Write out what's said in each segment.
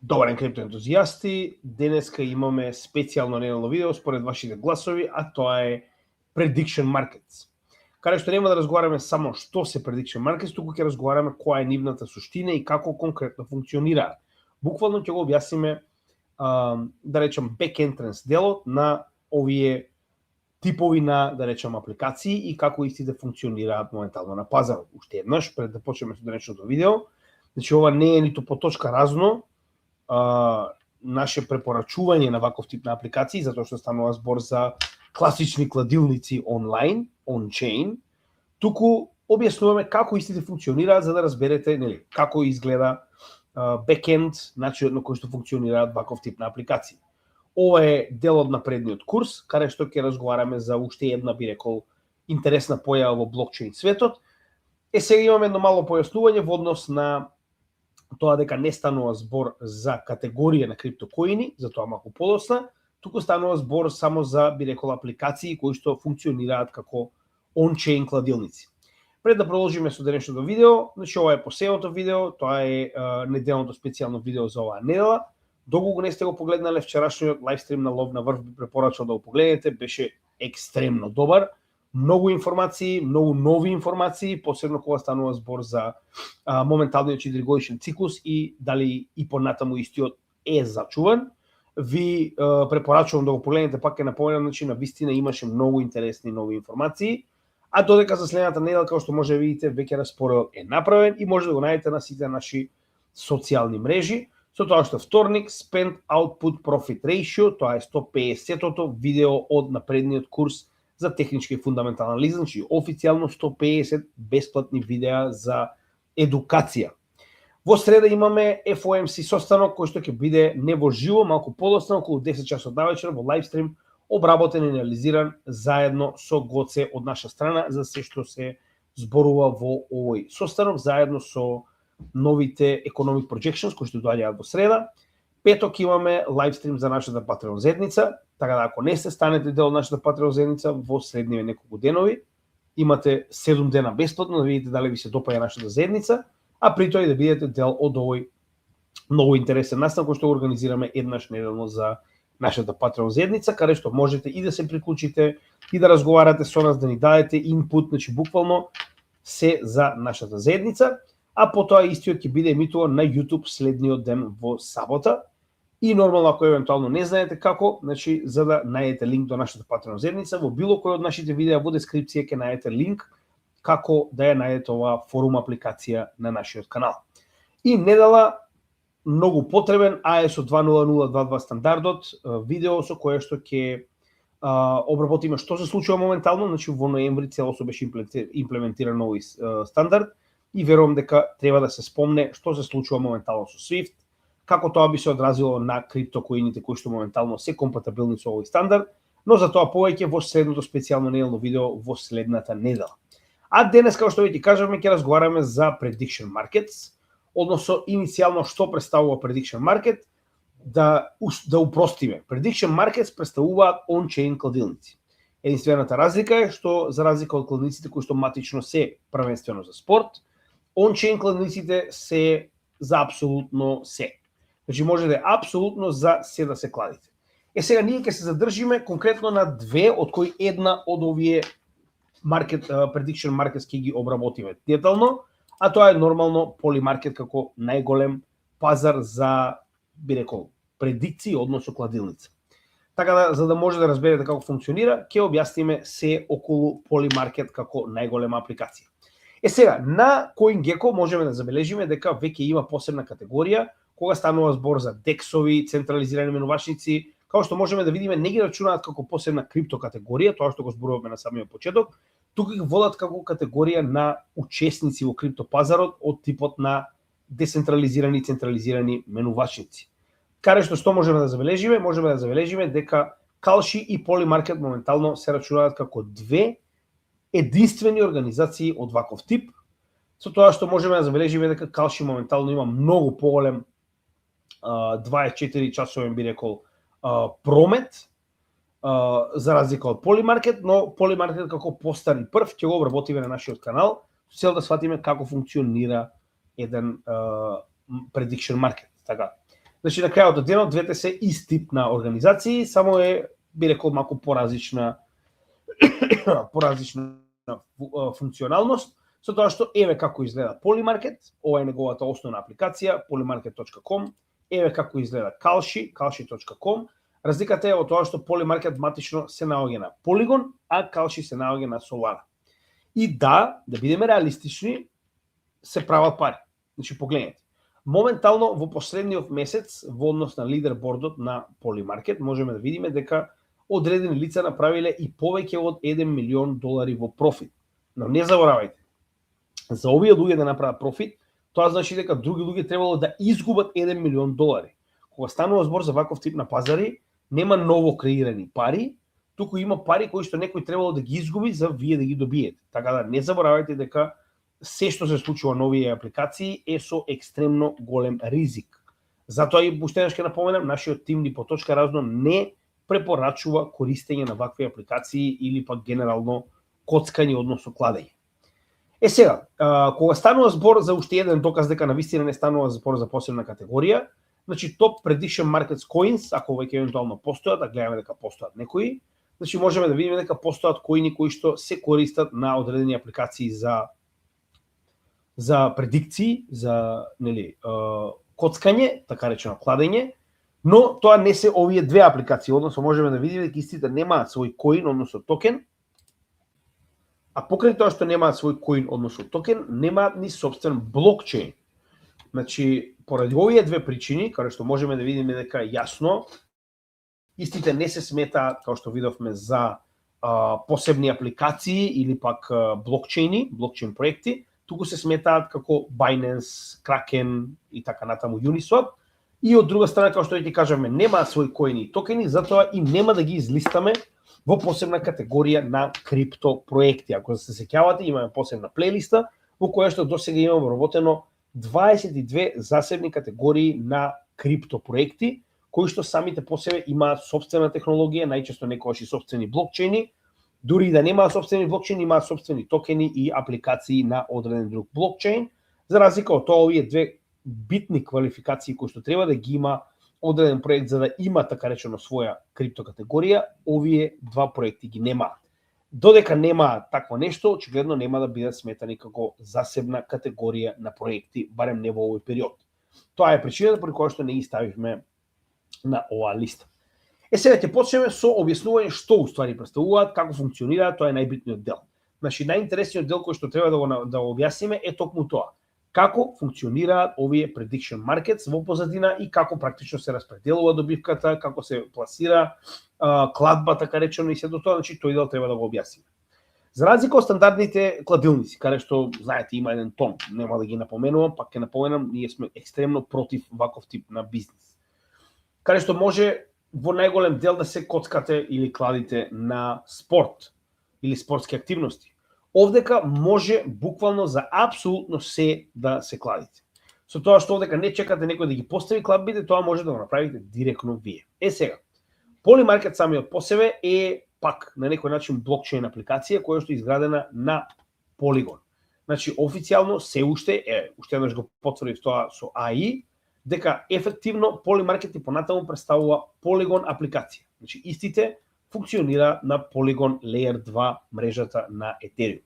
Добар ден, криптоентузијасти. Денеска имаме специјално неделно видео според вашите гласови, а тоа е Prediction Markets. Каде што нема да разговараме само што се Prediction Markets, туку ќе разговараме која е нивната суштина и како конкретно функционираат. Буквално ќе го објасниме, да речем, back entrance делот на овие типови на, да речем, апликации и како истите функционираат моментално на пазарот. Уште еднаш, пред да почнеме со денешното видео, значи ова не е ниту по точка разно, наше препорачување на ваков тип на апликации, затоа што станува збор за класични кладилници онлайн, on-chain, туку објаснуваме како истите функционираат за да разберете, нели, како изгледа бекенд, начинот на кој што функционираат ваков тип на апликации. Ова е дел од напредниот курс, каде што ќе разговараме за уште една, би рекол, интересна појава во блокчейн светот. Сега имаме едно мало појаснување во однос на тоа дека не станува збор за категорија на криптокоини, затоа малку подоцна, туку станува збор само за, би рекол, апликации кои што функционираат како on-chain кладилници. Пред да продолжиме со денешното видео, значи ова е последното видео, тоа е неделното специјално видео за оваа недела. Доколку не сте го погледнале вчерашниот лайвстрим на Лов на врв, би препорачал да го погледнете, беше екстремно добар. Многу информации, многу нови информации, посебно кога станува збор за моменталниот 4-годишен циклус и дали и понатаму истиот е зачуван. Ви препорачувам да го погледнете, пак е напоменам, значи на вистина имаше многу интересни нови информации, а додека за следната недела, како што може да видите, веќе распоредот е направен и може да го најдете на сите наши социјални мрежи, со тоа што вторник Spend Output Profit Ratio, тоа е 150-тото видео од напредниот курс за техничка и фундаментална анализа, значи официјално 150 бесплатни видеа за едукација. Во среда имаме FOMC состанок кој што ќе биде не во живо, малку подоцна, околу 10 часот навечер во лайвстрим, обработен и анализиран заедно со Гоце од наша страна за се што се зборува во овој состанок, заедно со новите economic projections кои што доаѓаат во среда. Петок имаме лайвстрим за нашата Patreon заедница, така да ако не сте станете дел од нашата Patreon заедница во следниве неколку денови, имате 7 дена бесплатно да видите дали ви се допаѓа нашата заедница, а при тоа и да бидете дел од овој многу интересен настан кој што го организираме еднаш неделно за нашата Patreon заедница, каде што можете и да се приклучите и да разговарате со нас, да ни дадете инпут, значи буквално се за нашата заедница, а потоа истиот ќе биде емитуван на YouTube следниот ден во сабота. И нормално, ако евентуално не знаете како, значи за да најдете линк до нашата Patreon заедница, во било кој од нашите видеа во дескрипција ќе најдете линк како да ја најдете оваа форум апликација на нашиот канал. И недела многу потребен ISO 20022 стандардот, видео со кое што ќе обработиме што се случува моментално, значи во ноември целосно беше имплементиран нови стандард и верувам дека треба да се спомне што се случува моментално со Swift, како тоа би се одразило на криптокоините кои што моментално се компатибилни со овој стандард, но за тоа повеќе во следното специјално неделно видео во следната недела. А денес, како што веќе кажавме, ќе разговараме за Prediction Markets, односно иницијално што представува Prediction Market, да упростиме. Prediction Markets представуваат on-chain кладилници. Единствената разлика е што, за разлика од кладилниците кои што матично се првенствено за спорт, on-chain кладилниците се за апсолутно се. Значи можете апсолутно за се да се кладите. Сега ние ќе се задржиме конкретно на две, од кои една од овие Prediction Markets ќе ги обработиме детално, а тоа е нормално Polymarket како најголем пазар за, би рекол, предикции односно кладилница. Така да, за да може да разберете како функционира, ќе објасниме се околу Polymarket како најголема апликација. Сега, на CoinGecko можеме да забележиме дека веќе има посебна категорија, кога станува збор за дексови, централизирани менувачници, како што можеме да видиме, не ги рачунаат како посебна криптокатегорија, тоа што го зборуваме на самиот почеток, туку ги водат како категорија на учесници во криптопазарот од типот на децентрализирани и централизирани менувачници. Каде што можеме да забележиме? Можеме да забележиме дека Kalshi и Polymarket моментално се рачунаат како две единствени организации од ваков тип, со тоа што можеме да забележиме дека Kalshi моментално има многу поголем 24 часовен, би рекол, промет, за разлика од Polymarket, но Polymarket како постар и прв ќе го обработиме на нашиот канал, со цел да сватиме како функционира еден Prediction Market. Така. Значи, на крајот од денот, двете се ист тип на организации, само е, би рекол, малку поразлична функционалност, со тоа што еве како изгледа Polymarket, ова е неговата основна апликација, polymarket.com, еве како изгледа Kalshi, kalshi.com. Разликата е од тоа што Polymarket матично се наоѓа на Polygon, а Kalshi се наоѓа на Solana. И да бидеме реалистични, се прават пари. Значи, погледнете. Моментално во последниот месец во однос на лидербордот на Polymarket можеме да видиме дека одредени лица направиле и повеќе од $1 милион во профит. Но не заборавајте, за овие луѓе да направат профит, тоа значи дека други луѓе требало да изгубат $1 милион. Кога станува збор за ваков тип на пазари, нема ново креирани пари, туку има пари кои што некој требало да ги изгуби за вие да ги добиете. Така да не заборавајте дека се што се случува на овие апликации е со екстремно голем ризик. Затоа и уште еднаш ќе напоменам, нашиот тим ни по точка разно не препорачува користење на вакви апликации или пак генерално коцкање, односно кладење. Сега, кога станува збор за уште еден доказ дека навистина не станува збор за посебна категорија, значи Top Prediction Markets Coins, ако веќе евентуално постојат, да гледаме дека постојат некои, значи можеме да видиме дека постојат коини кои што се користат на одредени апликации за предикции, за коцкање, така речено кладење, но тоа не се овие две апликации, односно можеме да видиме дека истите немаат свој коин, односно токен, а покрај тоа што немаат свој коин, односно токен, немаат ни собствен блокчейн. Значи, поради овие две причини, каде што можеме да видиме дека јасно, истите не се сметаат, како што видовме, за посебни апликации или пак блокчейн проекти, туку се сметаат како Binance, Kraken и така натаму Uniswap. И од друга страна, како што ќе кажеме, немаат свој коини и токени, затоа и нема да ги излистаме во посебна категорија на крипто проекти. Ако се сеќавате, имаме посебна плейлиста во која што досега имаме вработено 22 засебни категории на крипто проекти, кои што самите по себе имаат собствена технологија, најчесто некогаш и собствени блокчейни, дури и да немаат собствени блокчейни, имаат собствени токени и апликации на одреден друг блокчейн, за разлика од тоа овие две битни квалификации кои што треба да ги има одреден проект за да има така речено своја крипто категорија, овие два проекти ги немаат. Додека нема такво нешто, очигледно нема да бидат сметани како засебна категорија на проекти, барем не во овој период. Тоа е причината поради која што не ги ставивме на оваа листа. Сега ќе почнеме со објаснување што уствари представуваат, како функционираат, тоа е најбитниот дел. Значи, најинтересниот дел кој што треба да го објасниме е токму тоа. Како функционираат овие prediction markets во позадина и како практично се распределува добивката, како се пласира кладба, така речено, и се до тоа, значи тој дел треба да го објасниме. За разлика од стандардните кладилници, каде што, знаете, има еден тон, нема да ги напоменувам, пак ќе напоменам, ние сме екстремно против ваков тип на бизнис. Каде што може во најголем дел да се коцкате или кладите на спорт или спортски активности. Овдека може буквално за апсолутно се да се кладите. Со тоа што овдека не чекате некој да ги постави кладбите, тоа може да го направите директно вие. Сега, Polymarket самиот по себе е пак на некој начин блокчейн апликација која што е изградена на Polygon. Значи, официјално се уште еднаш го потврдив тоа со AI, дека ефективно Polymarket и понатаму представува Polygon апликација. Значи, истите функционира на Polygon Layer 2 мрежата на Ethereum.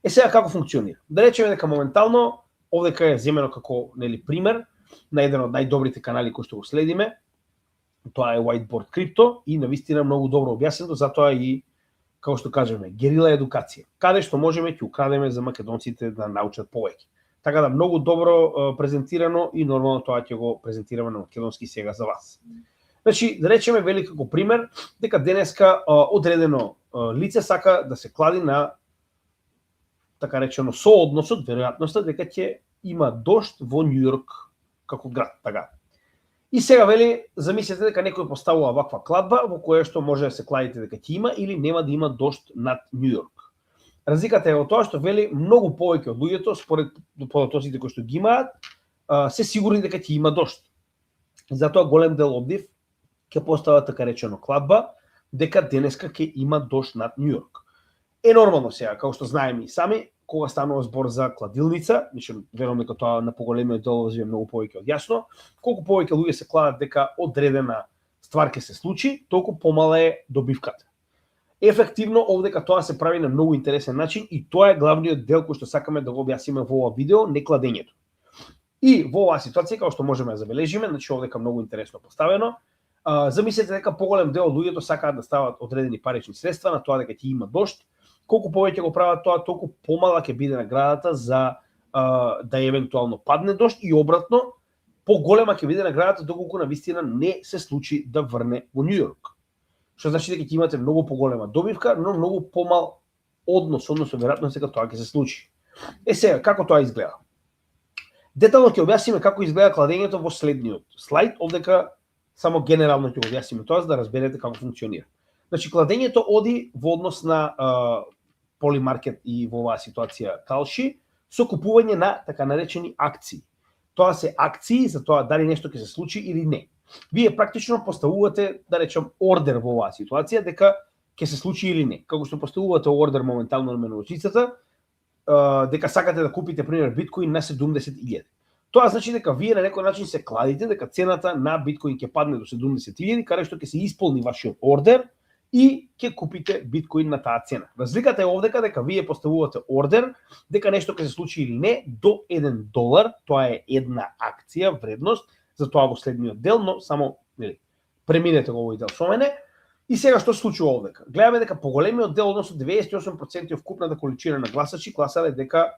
Сега како функционира? Да речеме дека моментално овдека е земено како пример на еден од најдобрите канали кои што го следиме. Тоа е Whiteboard Crypto и навистина многу добро објаснето, затоа и како што кажеме, герила едукација. Каде што можеме ќе украдеме за македонците да научат повеќе. Така да многу добро презентирано и нормално тоа ќе го презентираме на македонски сега за вас. Значи, да речеме вели како пример дека денеска одредено лице сака да се клади на така речено соодносот, веројатноста дека ќе има дожд во Њујорк како град, така. И сега вели, замислете дека некој поставува ваква кладба во која што може да се кладите дека ќе има или нема да има дожд над Њујорк. Разликата е во тоа што вели многу повеќе од луѓето според податоците кои што ги имаат, се сигурни дека ќе има дожд. Затоа голем дел од нив ќе постават така речено кладба дека денеска ќе има дожд над Њујорк. Е нормално сега, како што знаеме и сами, кога станува збор за кладилница, значи верувам дека тоа на поголемиот дел е многу повеќе од јасно, колку повеќе луѓе се кладат дека одредена ствар ќе се случи, толку помала е добивката. Ефективно овдека тоа се прави на многу интересен начин и тоа е главниот дел кој што сакаме да го објасниме во ова видео, не кладењето. И во оваа ситуација, како што можеме да забележиме, значи овдека многу интересно поставено, замислете дека поголем дел од луѓето сакаат да стават одредени парични средства на тоа дека ќе има дожд. Колку повеќе го прават тоа, толку помала ќе биде наградата за да евентуално падне дожд и обратно, поголема ќе биде наградата доколку навистина не се случи да врне во Њу Јорк. Што значи дека ќе имате многу поголема добивка, но многу помал односно веројатност дека тоа ќе се случи. Сега, како тоа изгледа? Детално ќе објасниме како изгледа кладењето во следниот слайд, овдека само генерално ќе го објасниме тоа за да разберете како функционира. Значи, кладењето оди во однос на Полимаркет и во оваа ситуација Калши со купување на така наречени акции. Тоа се акции за тоа дали нешто ќе се случи или не. Вие практично поставувате, да речем, ордер во оваа ситуација дека ќе се случи или не. Како што поставувате ордер моментално на менујачицата, дека сакате да купите пример биткоин на 70.000. Тоа значи дека вие на некој начин се кладите дека цената на биткоин ќе падне до 70.000, каде што ќе се исполни вашиот ордер и ќе купите биткоин на таа цена. Разликата е овдека дека вие поставувате ордер дека нешто ќе се случи или не до $1, тоа е една акција, вредност, за тоа го следниот дел, но само преминете го овој дел со мене. И сега што се случува овдека? Гледаме дека поголемиот дел, односно 98% од вкупната количина на гласачи гласале дека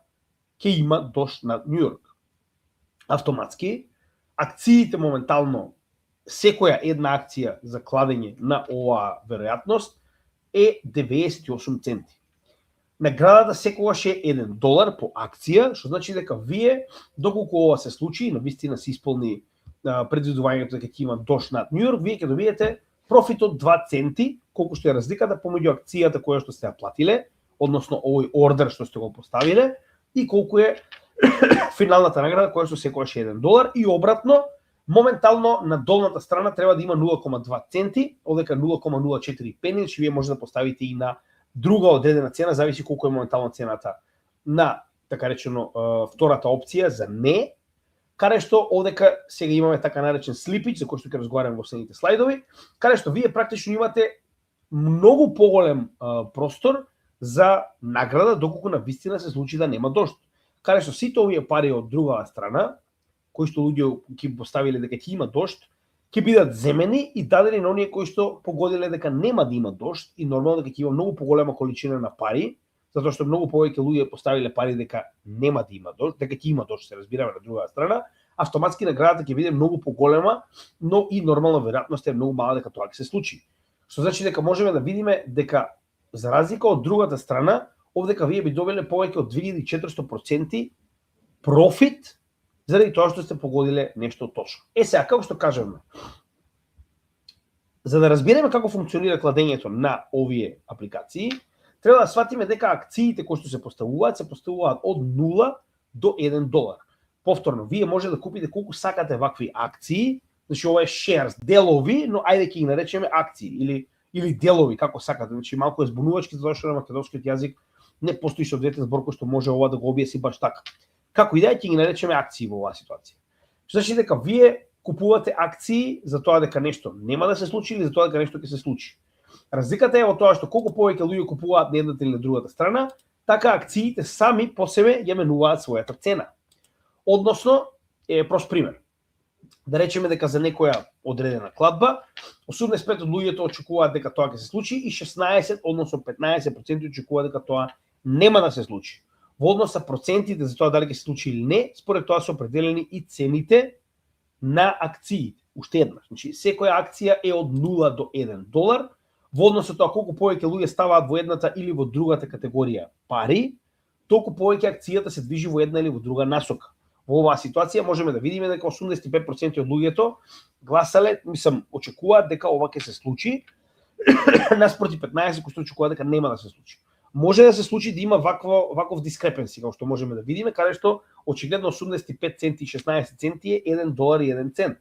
ќе има дожд на Њу Јорк. Автоматски, акциите моментално, секоја една акција за кладење на оваа веројатност е 98 центи. Наградата секогаш е $1 по акција, што значи дека вие, доколку ова се случи, навистина се исполни предвидувањето дека ќе има дожд над Њу Јорк, вие ќе добиете профит од 2 центи, колку што е разликата помеѓу акцијата која што сте ја платиле, односно овој ордер што сте го поставиле, и колку е финалната награда која што секогаш е $1 и обратно, моментално на долната страна треба да има 0,2 центи, овдека 0,04 пени, значи вие може да поставите и на друга одредена цена, зависи колку е моментално цената на така речено втората опција за не, каде што овдека сега имаме така наречен слипич, за кој што ќе разговараме во следните слайдови, каде што вие практично имате многу поголем простор за награда доколку навистина се случи да нема дожд. Каде што сите овие пари од другава страна, кои што луѓе ќе поставиле дека ќе има дожд, ќе бидат земени и дадени на оние кои што погодиле дека нема да има дожд и нормално дека ќе има многу поголема количина на пари, затоа што многу повеќе луѓе поставиле пари дека нема да има дожд, дека ќе има дожд, се разбираме на другата страна, автоматски наградата ќе биде многу поголема, но и нормално веројатноста е многу мала дека тоа ќе се случи. Што значи дека можеме да видиме дека за разлика од другата страна, овдека вие би добиле повеќе од 2400% профит заради тоа што сте погодиле нешто точно. Сега, како што кажеме, за да разбереме како функционира кладењето на овие апликации, треба да сватиме дека акциите кои што се поставуваат од 0 до $1. Повторно, вие може да купите колку сакате вакви акции, значи ова е shares, делови, но ајде ќе ги наречеме акции или делови, како сакате. Значи малку е збунувачки, затоа што на македонскиот јазик не постои соодветен збор кој што може ова да го објасни баш така. Како и да е, ќе ги наречеме акции во оваа ситуација. Што значи дека вие купувате акции за тоа дека нешто нема да се случи или за тоа дека нешто ќе се случи. Разликата е во тоа што колку повеќе луѓе купуваат на едната или на другата страна, така акциите сами по себе ја менуваат својата цена. Односно, е прост пример. Да речеме дека за некоја одредена кладба, 85% од луѓето очекуваат дека тоа ќе се случи и 16, односно 15% очекуваат дека тоа нема да се случи. Во однос на процентите за тоа дали ќе се случи или не, според тоа се определени и цените на акциите. Уште еднаш, значи секоја акција е од 0 до $1. Во однос на тоа колку повеќе луѓе ставаат во едната или во другата категорија пари, толку повеќе акцијата се движи во една или во друга насока. Во оваа ситуација можеме да видиме дека 85% од луѓето гласале, очекуваат дека ова ќе се случи, наспроти 15% кои што очекуваат дека нема да се случи. Може да се случи да има ваков дискрепенси, како што можеме да видиме, каде што очигледно 85 центи и 16 центи е $1 и 1 цент.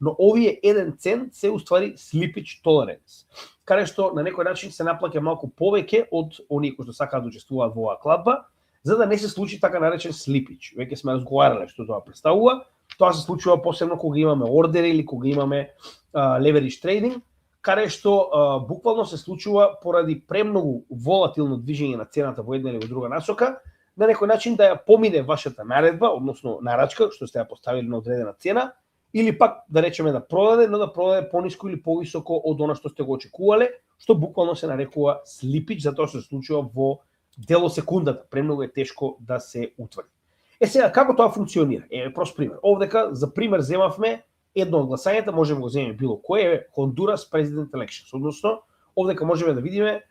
Но овие 1 цент се уствари slippage tolerance, каде што на некој начин се наплаќа малку повеќе од оние кои што сакаат да учествуваат во оваа кладба, за да не се случи така наречен слипич. Веќе сме разговарале што тоа представува. Тоа се случува посебно кога имаме ордери или кога имаме leverage trading, каде што буквално се случува поради премногу волатилно движење на цената во една или во друга насока, на некој начин да ја помине вашата наредба, односно нарачка, што сте ја поставили на одредена цена, или пак да речеме да продаде, но да продаде пониско или повисоко од она што сте го очекувале, што буквално се нарекува слипич, затоа што се случува во делосекундата. Премногу е тешко да се утврди. Сега, како тоа функционира? Прост пример. Овдека, за пример, земавме едно од гласањата, можеме да го земеме било кое, е Honduras President Elections. Односно, овдека можеме да видиме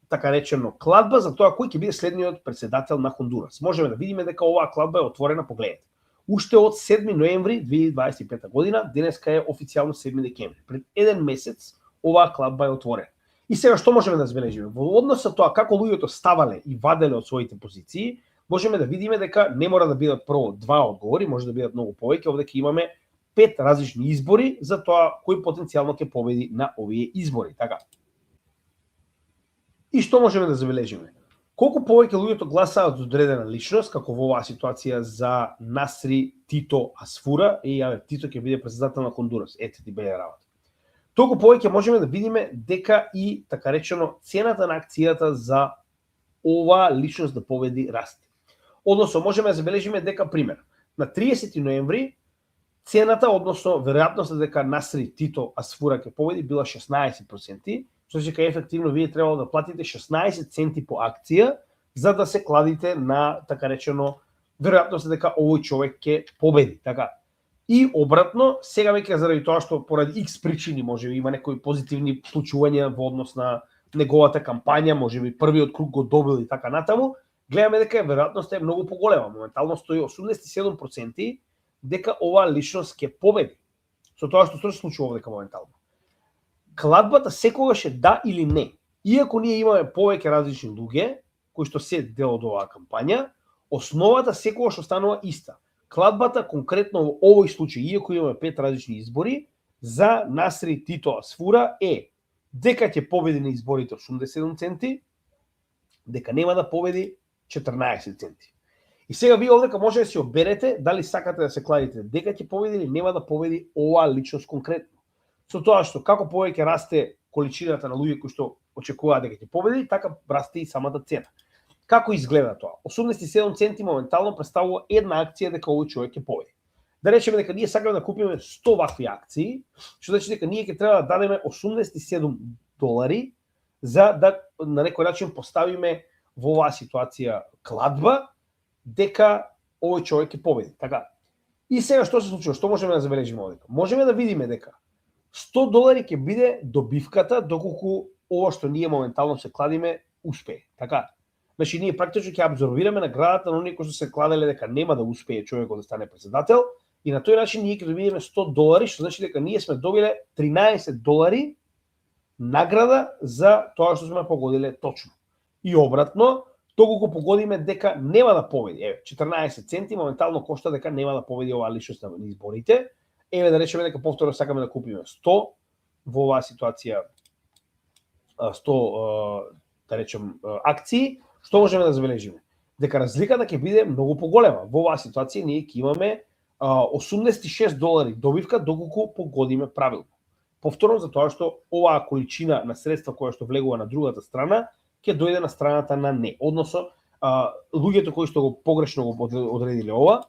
така речено кладба за тоа кој ќе биде следниот председател на Хондурас. Можеме да видиме дека оваа кладба е отворена, погледнете. Уште од 7 ноември 2025 година, денеска е официјално 7 декември. Пред еден месец оваа кладба е отворена. И сега што можеме да забележиме? Во однос со тоа како луѓето ставале и ваделе од своите позиции, можеме да видиме дека не мора да бидат прво два одговори, може да бидат многу повеќе, овде ќе имаме 5 различни избори за тоа кој потенцијално ќе победи на овие избори, така. И што можеме да забележиме? Колку повеќе луѓето гласаат за одредена личност, како во оваа ситуација за Насри Тито Асфура, и Тито ќе биде председател на Хондурас, ете ти бе работа. Толку повеќе можеме да видиме дека и така речено цената на акцијата за оваа личност да победи расте. Односно можеме да забележиме дека пример на 30 ноември цената, односно веројатноста дека Насри Тито Асфура ќе победи била 16%, што значи дека ефективно вие требало да платите 16 центи по акција за да се кладите на така речено веројатноста дека овој човек ќе победи, така. И обратно, сега веќе заради тоа што поради X причини можеби има некои позитивни случувања во однос на неговата кампања, можеби првиот круг го добил и така натаму, гледаме дека веројатноста е многу поголема. Моментално стои 87% дека оваа личност ќе победи. Со тоа што се случува дека моментално. Кладбата секогаш е да или не. Иако ние имаме повеќе различни луѓе кои што се дел од оваа кампања, основата секогаш останува иста. Кладбата конкретно во овој случај, иако имаме 5 различни избори, за Насри Тито Асфура е дека ќе победи на изборите 87 центи, дека нема да победи 14 центи. И сега вие овдека може да си оберете дали сакате да се кладите дека ќе победи или нема да победи оваа личност конкретно. Со тоа што како повеќе расте количината на луѓе кои што очекуваат дека ќе победи, така расте и самата цена. Како изгледа тоа? 87 центи моментално представува една акција дека овој човек ќе победи. Да речеме дека ние сакаме да купиме 100 вакви акции, што значи дека ние ќе треба да дадеме 87 долари за да на некој начин поставиме во оваа ситуација кладба дека овој човек ќе победи, така. И сега што се случува? Што можеме да забележиме овде? Можеме да видиме дека 100 долари ќе биде добивката доколку ова што ние моментално се кладиме успее, така. Значи ние практично ќе абсорбираме наградата на оние кои што се кладеле дека нема да успее човекот да стане председател и на тој начин ние ќе добиеме 100 долари, што значи дека ние сме добиле 13 долари награда за тоа што сме погодиле точно. И обратно, доколку погодиме дека нема да победи, 14 центи моментално кошта дека нема да победи оваа личност на изборите. Да речеме дека повторно сакаме да купиме 100 во оваа ситуација 100 да речем акции, што можеме да забележиме? Дека разликата ќе биде многу поголема. Во оваа ситуација ние ќе имаме 86 долари добивка доколку погодиме правилно. Повторно за тоа што оваа количина на средства која што влегува на другата страна ќе дојде на страната на не. Односно, луѓето кои што го погрешно го одредиле ова,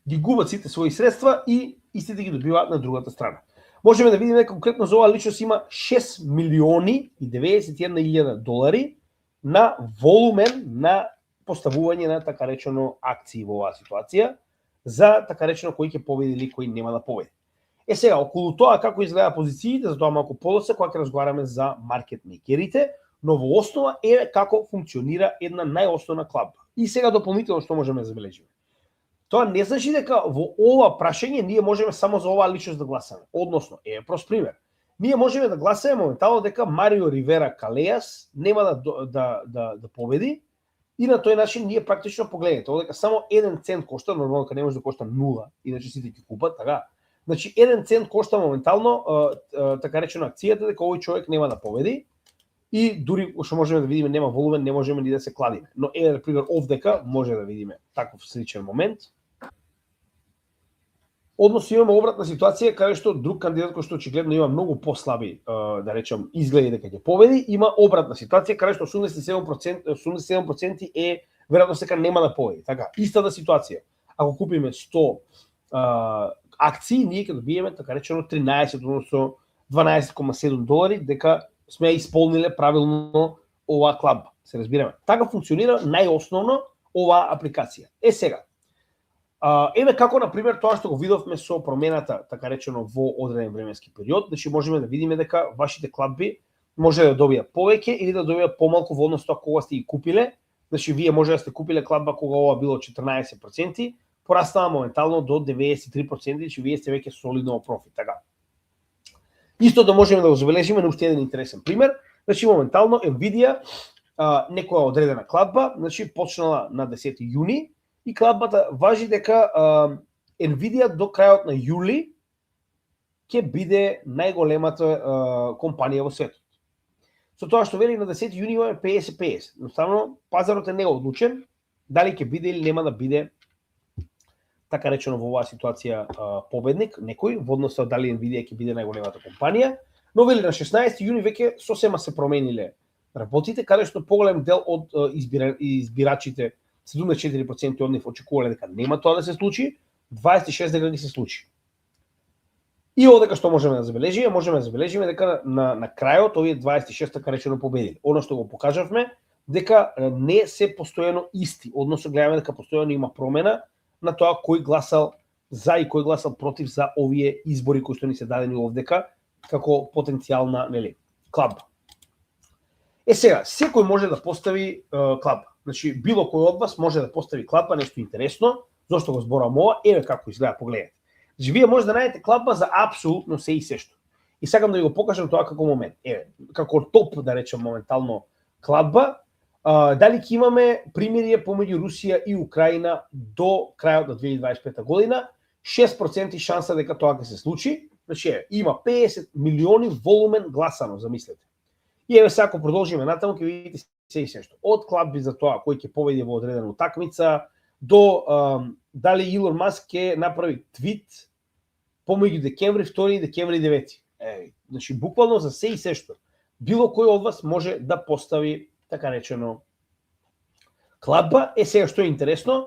ги губат сите своји средства и истите ги добиваат на другата страна. Можеме да видиме дека конкретно за оваа личност има 6 милиони и 91 илјада долари на волумен на поставување на така речено акции во оваа ситуација за така речено кој ќе победи или кој нема да победи. Сега, околу тоа како изгледа позициите, за тоа малку подоцна кога ќе разговараме за маркет мейкерите, но во основа е како функционира една најосновна кладба. И сега дополнително што можеме да забележиме. Тоа не значи дека во ова прашање ние можеме само за оваа личност да гласаме. Односно, прост пример. Ние можеме да гласаме моментално дека Марио Ривера Калеас нема да победи и на тој начин ние практично погледнете, дека само 1 цент кошта, нормално дека не може да кошта 0, иначе сите ќе купат, така. Значи 1 цент кошта моментално така речено акцијата дека овој човек нема да победи и дури што можеме да видиме нема волумен, не можеме ни да се кладиме. Но на пример овдека може да видиме таков сличен момент. Односно имаме обратна ситуација каде што друг кандидат кој што очигледно има многу послаби, да речем, изгледи дека ќе победи, има обратна ситуација каде што 87% е веројатно дека нема да победи. Така, истата ситуација. Ако купиме 100 акции, ние ќе добиеме така речено 13, односно $12,7 дека сме исполниле правилно оваа клапа. Се разбираме. Така функционира најосновно оваа апликација. Сега, еве како на пример тоа што го видовме со промената така речено во одреден временски период, значи можеме да видиме дека вашите клапи може да добијат повеќе или да добијат помалку во однос тоа кога сте ги купиле. Значи вие може да сте купиле клапа кога ова било 14%, порастава моментално до 93%, значи вие сте веќе солидно во профит, така. Исто да можеме да го забележиме на уште еден интересен пример, значи моментално Nvidia некоја одредена клапа, значи почнала на 10 јуни и клапата важи дека Nvidia до крајот на јули ќе биде најголемата компанија во светот. Со тоа што вели на 10 јуни имаме 50-50. Едноставно пазарот е неодлучен дали ќе биде или нема да биде така речено во оваа ситуација победник некој во однос на дали Nvidia ќе биде најголемата компанија, но вели на 16 јуни веќе сосема се промениле работите, каде што поголем дел од избирачите, 74% од нив очекувале дека нема тоа да се случи, 26% дека ги се случи. И одека што можеме да забележиме? Можеме да забележиме дека на крајот овие 26 така речено победили. Оно што го покажавме дека не се постојано исти, односно гледаме дека постојано има промена на тоа кој гласал за и кој гласал против за овие избори кои што ни се дадени овдека како потенцијална, нели, клапа. Сега, секој може да постави клапа. Значи, било кој од вас може да постави клапа, нешто интересно. Зошто го зборам ова? Еве како изгледа, погледнете. Значи, вие може да најдете клапа за апсолутно се и сешто. И сакам да ви го покажам тоа како момент. Еве, како топ, да речем, моментално клапа. Дали ќе имаме примирие помеѓу Русија и Украина до крајот на 2025 година? 6% шанса дека тоа ќе се случи. Значи, има 50 милиони волумен гласано, замислете. И еве сега ако продолжиме натаму ќе видите се и сешто. Од клапи за тоа кој ќе победи во одредена утакмица до дали Илон Маск ќе направи твит помеѓу декември 2 и декември 9. Значи буквално за се и сешто. Било кој од вас може да постави така речено клапа. Сега што е интересно,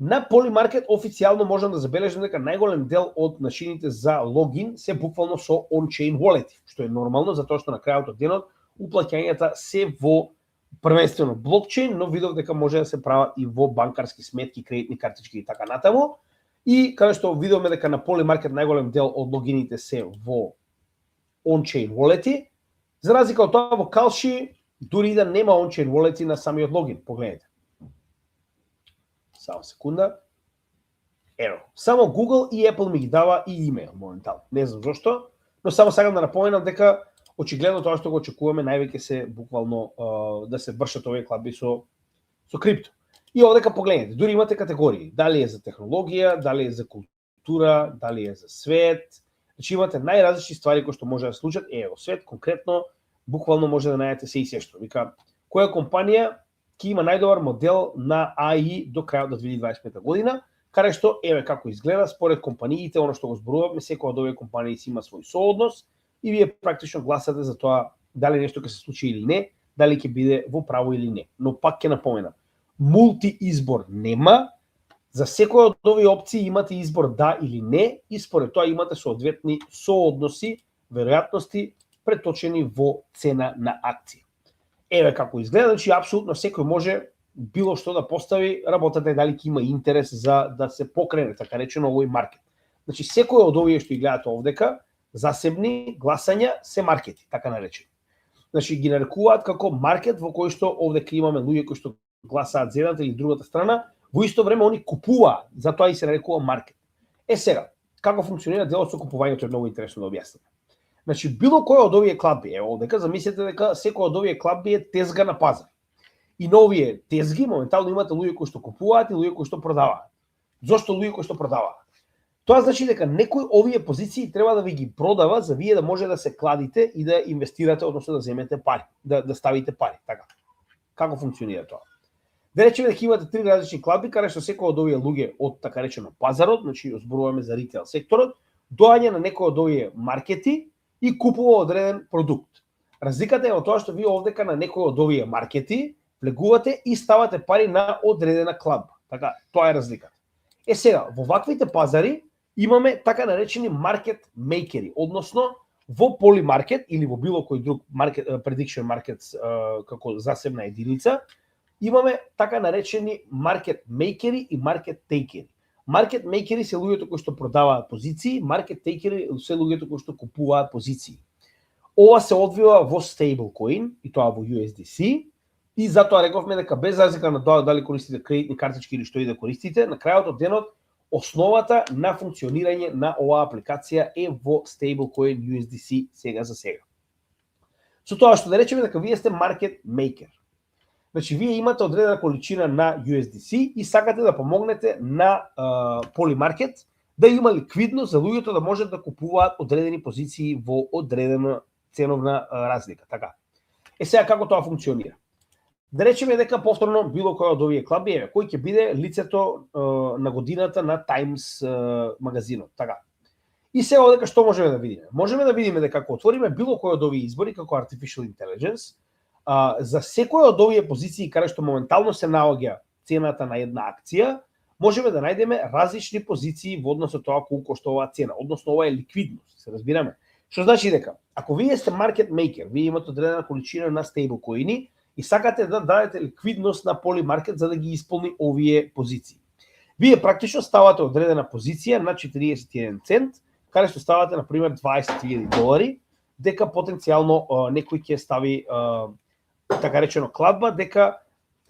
на Polymarket официјално можам да забележам дека најголем дел од начините за логин се буквално со on-chain wallet, што е нормално затоа што на крајот од денот уплаќањата се во првенствено блокчейн, но видов дека може да се прават и во банкарски сметки, кредитни картички и така натаму. И каде што видовме дека на Polymarket најголем дел од логините се во on-chain wallet, за разлика од тоа во Kalshi дури да нема on-chain wallet на самиот логин, погледнете. Само секунда. Ево, само Google и Apple ми ги дава и имейл моментално. Не знам зошто, но само сакам да напоменам дека очигледно тоа што го очекуваме највеќе се буквално да се вршат овие клапи со крипто. И овдека погледнете, дури имате категории, дали е за технологија, дали е за култура, дали е за свет. Значи имате најразлични ствари кои што може да случат. Ево, свет конкретно буквално може да најдете се и сешто. Вика, која компанија ќе има најдобар модел на AI до крајот на 2025 година, каде што еве како изгледа според компаниите, оно што го зборувавме, секоја од овие компании си има свој сооднос и вие практично гласате за тоа дали нешто ќе се случи или не, дали ќе биде во право или не. Но пак ќе напоменам, мултиизбор нема, за секоја од овие опции имате избор да или не и според тоа имате соодветни соодноси, веројатности преточени во цена на акција. Еве како изгледа, значи апсолутно секој може било што да постави, работата е дали ќе има интерес за да се покрене така речено овој маркет. Значи секој од овие што ги гледате овдека, засебни гласања се маркети, така наречени. Значи ги нарекуваат како маркет во кој што овдека имаме луѓе кои што гласаат за едната или другата страна, во исто време они купуваат, затоа и се нарекува маркет. Сега, како функционира делот со купувањето е многу интересно да објаснам. Значи било кој од овие клапи, ево овдека замислете дека секој од овие клапи е тезга на пазар. И на овие тезги моментално имате луѓе кои што купуваат и луѓе кои што продаваат. Зошто луѓе кои што продаваат? Тоа значи дека некои овие позиции треба да ви ги продава за вие да може да се кладите и да инвестирате, односно да земете пари, да ставите пари, така. Како функционира тоа? Да речеме дека имате 3 различни клаби, каде што секој од овие луѓе од така речено пазарот, значи зборуваме за ритейл секторот, доаѓа на некој од овие маркети и купува одреден продукт. Разликата е во тоа што вие овдека на некој од овие маркети влегувате и ставате пари на одредена клаба. Така, тоа е разликата. Сега, во ваквите пазари имаме така наречени маркет мейкери, односно во полимаркет или во било кој друг маркет, prediction markets како засебна единица, имаме така наречени маркет мейкери и маркет тейкери. Маркет мейкери се луѓето кои што продаваат позиции, маркет тейкери се луѓето кои што купуваат позиции. Ова се одвива во stablecoin и тоа во USDC и затоа рековме дека без разлика на тоа дали користите кредитни картички или што и да користите, на крајот од денот основата на функционирање на оваа апликација е во stablecoin USDC сега за сега. Со тоа што да речеме дека вие сте маркет мейкер. Значи, вие имате одредена количина на USDC и сакате да помогнете на полимаркет да има ликвидност за луѓето да можат да купуваат одредени позиции во одредена ценовна разлика. Така. Сега како тоа функционира? Да речеме дека повторно било кој од овие клаби е кој ќе биде лицето на годината на Times магазинот. Така. И сега одека што можеме да видиме? Можеме да видиме дека ако отвориме било кој од овие избори како Artificial Intelligence, за секој од овие позиции каде што моментално се наоѓа цената на една акција, можеме да најдеме различни позиции во однос со тоа колку кошта оваа цена, односно ова е ликвидност, се разбираме. Што значи дека ако вие сте маркет мейкер, вие имате одредена количина на стейблкоини и сакате да дадете ликвидност на полимаркет за да ги исполни овие позиции. Вие практично ставате одредена позиција на 41 цент, каде што ставате на пример $20,000, дека потенцијално некој ќе стави така речено кладба дека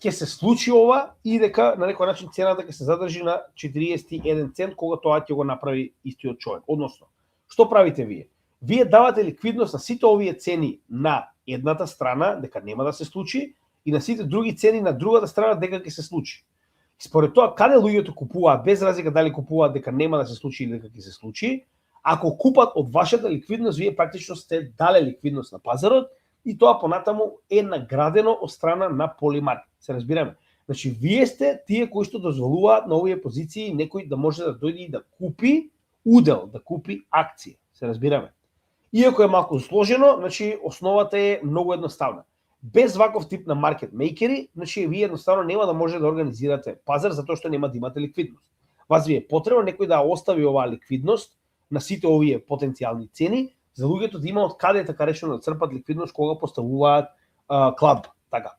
ќе се случи ова и дека на некој начин цената ќе се задржи на 41 цент кога тоа ќе го направи истиот човек. Односно, што правите вие? Вие давате ликвидност на сите овие цени на едната страна дека нема да се случи и на сите други цени на другата страна дека ќе се случи. Според тоа каде луѓето купуваат, без разлика дали купуваат дека нема да се случи или дека ќе се случи, ако купат од вашата ликвидност, вие практично сте дале ликвидност на пазарот и тоа понатаму е наградено од страна на полимаркет. Се разбираме. Значи, вие сте тие кои што дозволуваат на овие позиции некој да може да дојде и да купи удел, да купи акција. Се разбираме. Иако е малку сложено, значи основата е многу едноставна. Без ваков тип на маркет мейкери, значи вие едноставно нема да може да организирате пазар затоа што нема да имате ликвидност. Вас ви е потребно некој да остави оваа ликвидност на сите овие потенцијални цени за луѓето да има од каде така речено да црпат ликвидност кога поставуваат кладба. Така.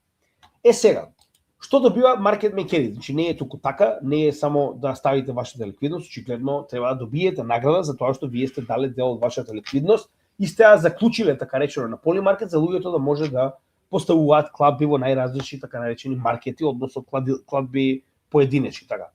Сега, што добива маркет мейкери? Значи не е туку така, не е само да ставите вашата ликвидност, очигледно треба да добиете награда за тоа што вие сте дале дел од вашата ликвидност и сте ја заклучиле така речено на полимаркет за луѓето да може да поставуваат кладби во најразлични така наречени маркети, односно кладби поединечни, така.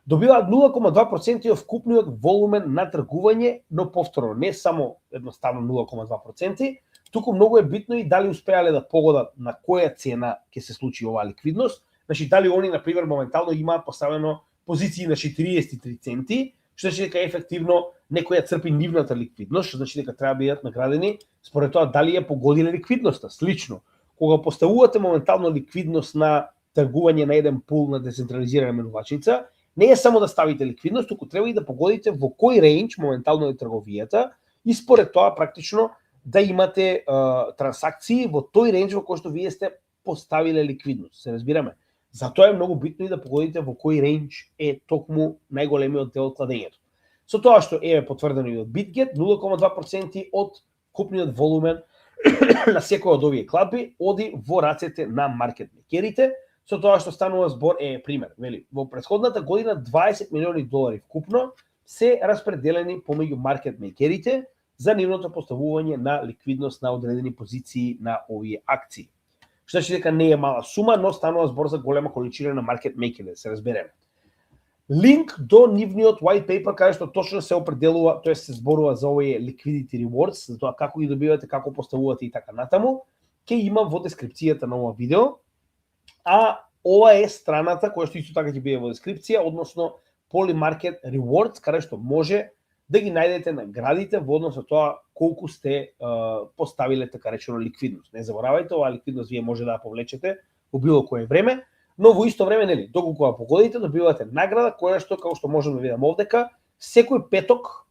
Добиваат 0,2% од вкупниот волумен на тргување, но повторно не само едноставно 0,2%, туку многу е битно и дали успеале да погодат на која цена ќе се случи оваа ликвидност. Значи дали они на пример моментално имаат поставено позиции на 43 центи, што значи дека ефективно некој ја црпи нивната ликвидност, што значи дека треба да бидат наградени според тоа дали ја погодиле ликвидноста. Слично, кога поставувате моментално ликвидност на тргување на еден пул на децентрализирана менувачница, не е само да ставите ликвидност, туку треба и да погодите во кој рејндж моментално е трговијата и според тоа практично да имате трансакции во тој рејндж во кој што вие сте поставиле ликвидност. Се разбираме. Затоа е многу битно и да погодите во кој рејндж е токму најголемиот дел од кладењето. Со тоа што е потврдено и од BitGet, 0,2% од купниот волумен на секој од овие кладби оди во рацете на маркет мейкерите. Со тоа што станува збор пример, вели, во претходната година $20 милиони вкупно се распределени помеѓу маркет мейкерите за нивното поставување на ликвидност на одредени позиции на овие акции. Што значи дека не е мала сума, но станува збор за голема количина на маркет мейкери, да се разбереме. Линк до нивниот white paper каде што точно се определува, тоа се зборува за овие liquidity rewards, за тоа како ги добивате, како поставувате и така натаму, ќе има во дескрипцијата на ова видео. А ова е страната која што исто така ќе биде во дескрипција, односно Polymarket Rewards, каде што може да ги најдете наградите во однос на тоа колку сте поставиле така речено ликвидност. Не заборавајте, оваа ликвидност вие може да ја повлечете во било кое време, но во исто време, нели, доколку ја погодите, добивате награда која што, како што можеме да видиме овдека, секој петок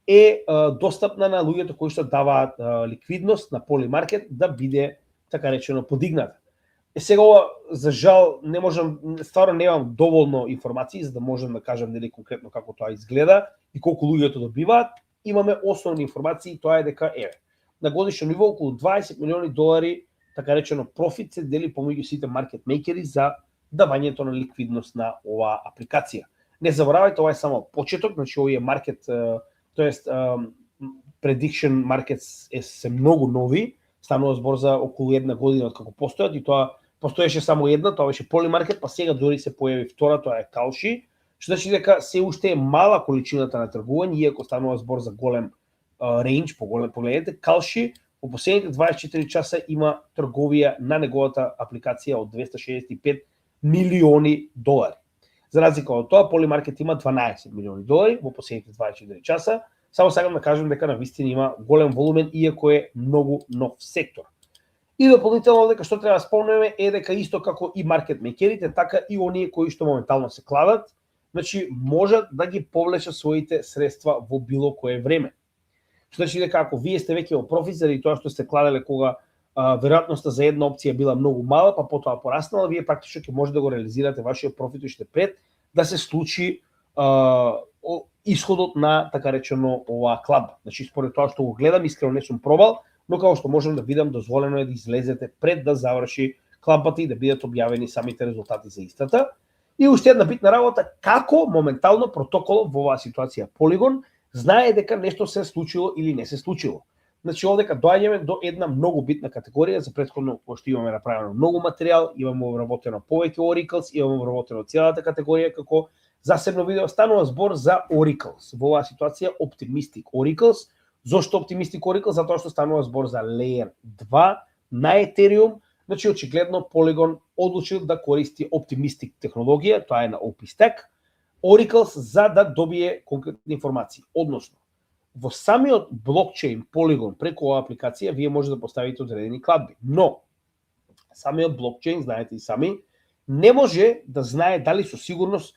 е достапна на луѓето кои што даваат ликвидност на Polymarket да биде така речено подигната. Сега ова, за жал, не можам, стварно немам доволно информации за да можам да кажам дали конкретно како тоа изгледа и колку луѓето добиваат. Имаме основни информации, тоа е дека на годишно ниво околу 20 милиони долари така речено профит се дели помеѓу сите маркет мейкери за давањето на ликвидност на оваа апликација. Не заборавајте, ова е само почеток, значи овие маркет, тоест prediction markets се многу нови, станува збор за околу една година од како постојат и тоа постоеше само една, тоа беше Polymarket, па сега дори се појави втора, тоа е Kalshi, што значи дека се уште е мала количината на тргување, иако станува збор за голем рейндж, погледнете, Kalshi во последните 24 часа има трговија на неговата апликација од 265 милиони долари. За разлика од тоа, Polymarket има 12 милиони долари во последните 24 часа. Само сакам да кажам дека навистина има голем волумен, иако е многу нов сектор. И дополнително дека што треба да спомнеме е дека исто како и маркет мейкерите, така и оние кои што моментално се кладат, значи можат да ги повлечат своите средства во било кое време. Што значи дека ако вие сте веќе во профит заради тоа што сте кладеле кога веројатноста за една опција била многу мала, па потоа пораснала, вие практично ќе може да го реализирате вашиот профит уште пред да се случи исходот на така речено оваа клаба. Значи според тоа што го гледам, искрено не сум пробал, но како што можам да видам, дозволено е да излезете пред да заврши клабата и да бидат објавени самите резултати за истата. И уште една битна работа, како моментално протоколот во оваа ситуација Polygon знае дека нешто се случило или не се случило. Значи овдека доаѓаме до една многу битна категорија, за претходно пошто имаме направено многу материјал, имаме обработено повеќе Oracles, имаме обработено целата категорија како засебно видео. Станува збор за Oracles. Во оваа ситуација Optimistic Oracles. Зошто Optimistic Oracles? Затоа што станува збор за Layer 2 на Ethereum. Значи очигледно Polygon одлучил да користи Optimistic технологија, тоа е на OpenStack, Oracles за да добие конкретни информации. Односно, во самиот блокчейн Polygon преку оваа апликација вие може да поставите одредени кладби, но самиот блокчейн, знаете и сами, не може да знае дали со сигурност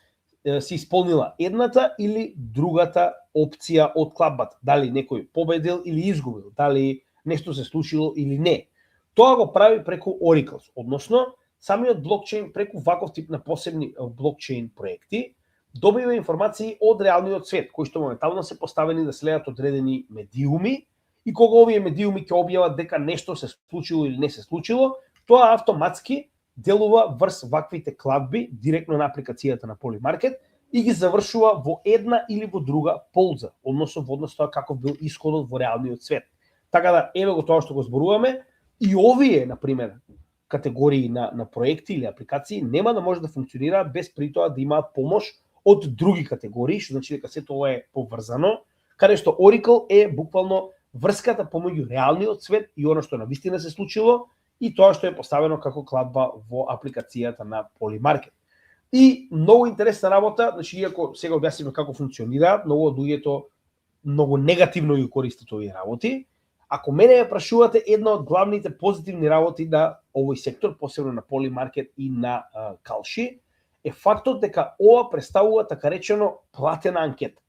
се исполнила едната или другата опција од кладбата, дали некој победил или изгубил, дали нешто се случило или не. Тоа го прави преку Oracles, односно самиот блокчейн преку ваков тип на посебни блокчейн проекти добива информации од реалниот свет, кои што моментално се поставени да следат одредени медиуми и кога овие медиуми ќе објават дека нешто се случило или не се случило, тоа автоматски делува врз ваквите кладби директно на апликацијата на Polymarket и ги завршува во една или во друга полза, односно во однос тоа каков бил исходот во реалниот свет. Така да еве го тоа што го зборуваме и овие, на пример, категории на проекти или апликации нема да може да функционира без при тоа да имаат помош од други категории, што значи дека сето ова е поврзано, каде што Oracle е буквално врската помеѓу реалниот свет и она што навистина се случило и тоа што е поставено како кладба во апликацијата на Polymarket. И многу интересна работа, значи иако сега објасниме како функционираат, многу од луѓето многу негативно ги користат овие работи. Ако мене ја прашувате, една од главните позитивни работи на овој сектор, посебно на Polymarket и на Kalshi, е фактот дека ова представува така речено платена анкета.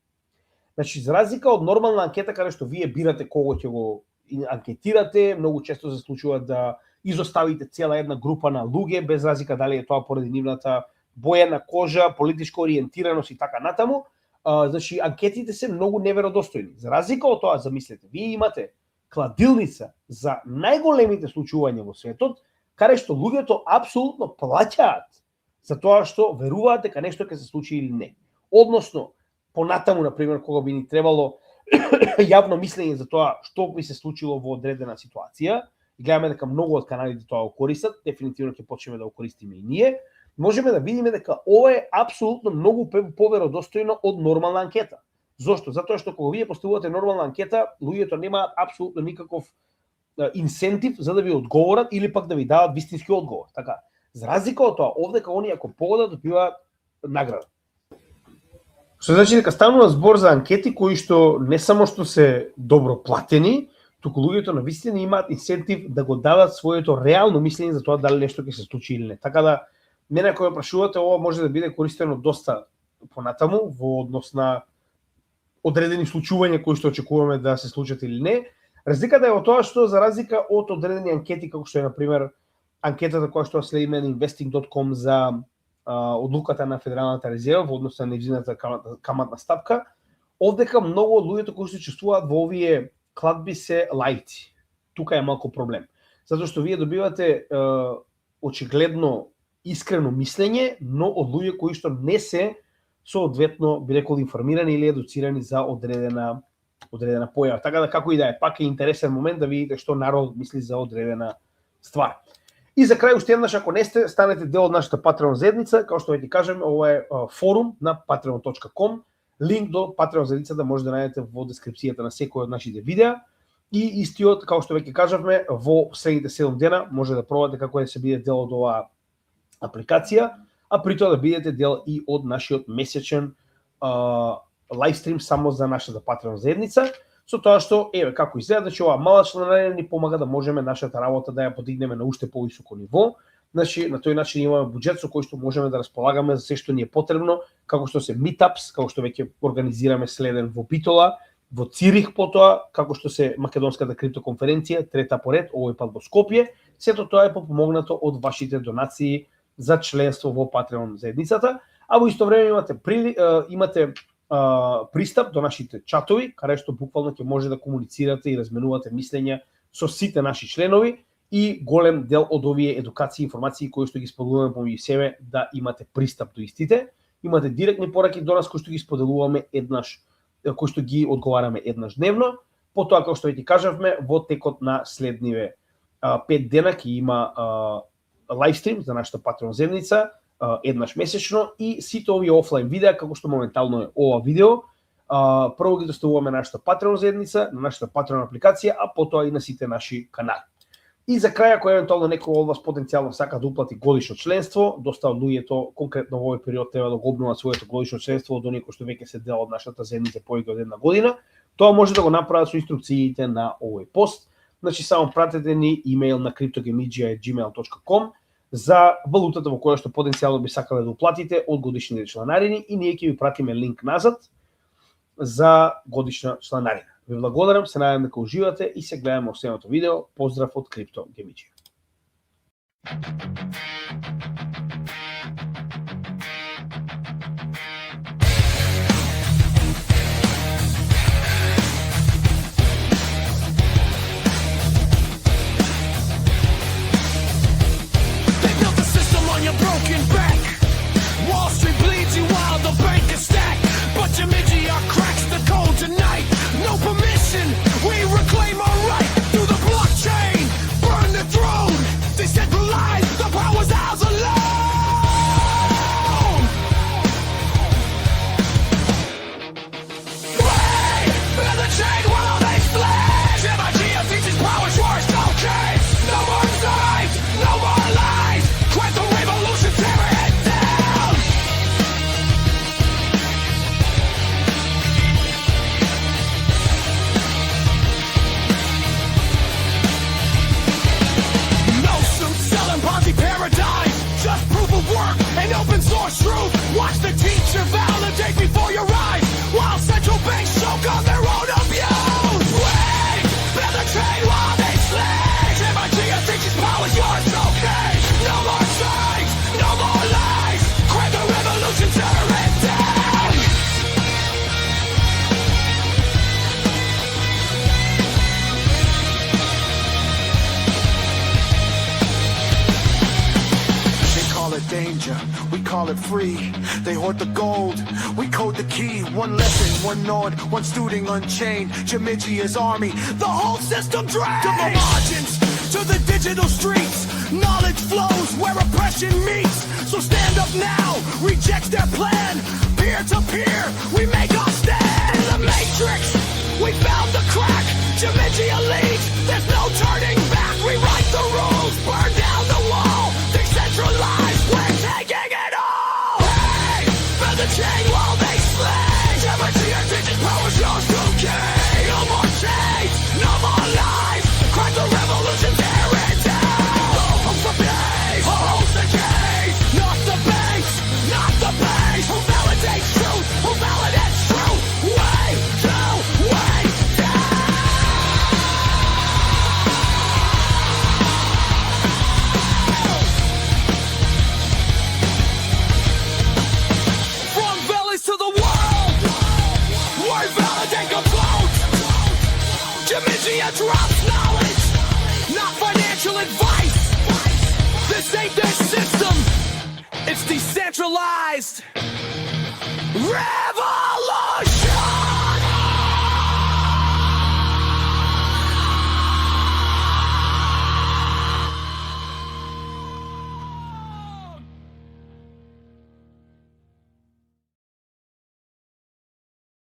Значи, за разлика од нормална анкета каде што вие бирате кого ќе го анкетирате, многу често се случува да изоставите цела една група на луѓе, без разлика дали е тоа поради нивната боја на кожа, политичка ориентираност и така натаму. Значи, анкетите се многу неверодостојни. За разлика од тоа, замислете, вие имате кладилница за најголемите случувања во светот, каде што луѓето апсолутно плаќаат за тоа што веруваат дека нешто ќе се случи или не. Односно, понатаму, например, кога би ни требало јавно мислење за тоа што би се случило во одредена ситуација, и гледаме дека многу од каналите тоа го користат, дефинитивно ќе почнеме да го користиме и ние, можеме да видиме дека ова е апсолутно многу поверодостојно од нормална анкета. Зошто? Затоа што кога вие поставувате нормална анкета, луѓето немаат апсолутно никаков инсентив за да ви одговорат или пак да ви дадат вистински одговор. Така, за разлика од тоа, овдека они ако погодат добиваат награда. Што значи дека станува збор за анкети кои што не само што се добро платени, туку луѓето навистина имаат инсентив да го дадат своето реално мислење за тоа дали нешто ќе се случи или не. Така да мене кога прашувате, ова може да биде користено доста понатаму во однос на одредени случувања кои што очекуваме да се случат или не. Разликата е во тоа што за разлика од одредени анкети како што е на пример анкетата која што следиме на investing.com за одлуката на Федералната резерва во однос на нејзината каматна стапка, овдека многу од луѓето кои се учествуваат во овие кладби се лаици. Тука е малку проблем. Затоа што вие добивате очигледно искрено мислење, но од луѓе кои што не се соодветно би рекол информирани или едуцирани за одредена појава. Така да како и да е, пак е интересен момент да видите што народ мисли за одредена ствар. И за крај уште еднаш, ако не сте, станете дел од нашата Patreon заедница, како што ќе ти кажем, ова е форум на patreon.com. Линк до Patreon заедницата може да најдете во дескрипцијата на секој од нашите видеа. И истиот, како што веќе кажавме, во следните 7 дена може да пробате како да се бидете дел од оваа апликација, а при тоа да бидете дел и од нашиот месечен лайвстрим само за нашата Patreon заедница, со тоа што, како изгледа, значи ова мала чланарина ни помага да можеме нашата работа да ја подигнеме на уште повисоко ниво. Значи, на тој начин имаме буџет со кој што можеме да располагаме за се што ни е потребно, како што се meetups, како што веќе организираме следен во Битола, во Цирих потоа, како што се Македонската криптоконференција, трета поред, овој пат во Скопје. Сето тоа е попомогнато од вашите донации за членство во Patreon заедницата, а во исто време имате пристап до нашите чатови, каде што буквално ќе може да комуницирате и разменувате мислења со сите наши членови и голем дел од овие едукации и информации кои што ги споделуваме помеѓу себе да имате пристап до истите. Имате директни пораки до нас кои што ги споделуваме кои што ги одговараме еднаш дневно. Потоа, како што ви кажавме, во текот на следниве 5 дена ќе има лайвстрим за нашата Patreon заедница, еднаш месечно, и сите овие офлайн видеа, како што моментално е ова видео, прво ги доставуваме на нашата Patreon заедница, на нашата Patreon апликација, а потоа и на сите наши канали. И за крај, ако евентуално некој од вас потенцијално сака да уплати годишно членство, доста од луѓето конкретно во овој период треба да го обноват своето годишно членство од оние кои што веќе се дел од нашата заедница повеќе од една година, тоа може да го направат со инструкциите на овој пост. Значи само пратете ни имејл на cryptogamidja@gmail.com за валутата во која што потенцијално би сакале да уплатите од годишните чланарини и ние ќе ви пратиме линк назад за годишна чланарина. Ви благодарам, се надевам дека уживате и се гледаме во следното видео. Поздрав од Крипто Гемиџија. Broken back, Wall Street bleeds you while the bank is stacked. But Gemiđija cracks the code tonight. No permission, we reclaim our right through the blockchain. Burn the throne, decentralize. The power's ours alone. Break, feel the chain while they flash. Gemiđija teaches power's yours, no case. No more knives, no more lies. Quit the revolution, tear it down! No suit selling Ponzi paradigm, just proof of work and open source truth. Watch the teacher validate before your eyes, while central banks choke on their own abuse. Wait, build a chain while they slay. Gemiđija teaches power's yours, okay? No more signs, no more lies. Crack the revolution, tear it down. They call it danger, we call it free. They hoard the gold, we code the key. One lesson, one node, one student unchained. Gemiđija's army, the whole system drained. To the margins, to the digital streets. Knowledge flows where oppression meets. So stand up now, reject their plan. Peer to peer, we make our stand. In the matrix, we found the crack. Gemiđija leads, there's no turning back. Rewrite the rules, burn down the wall. Decentralize, we're taking it all. Hey, build the chain while they slay. media drops knowledge, not financial advice. This ain't their system, it's decentralized revolution.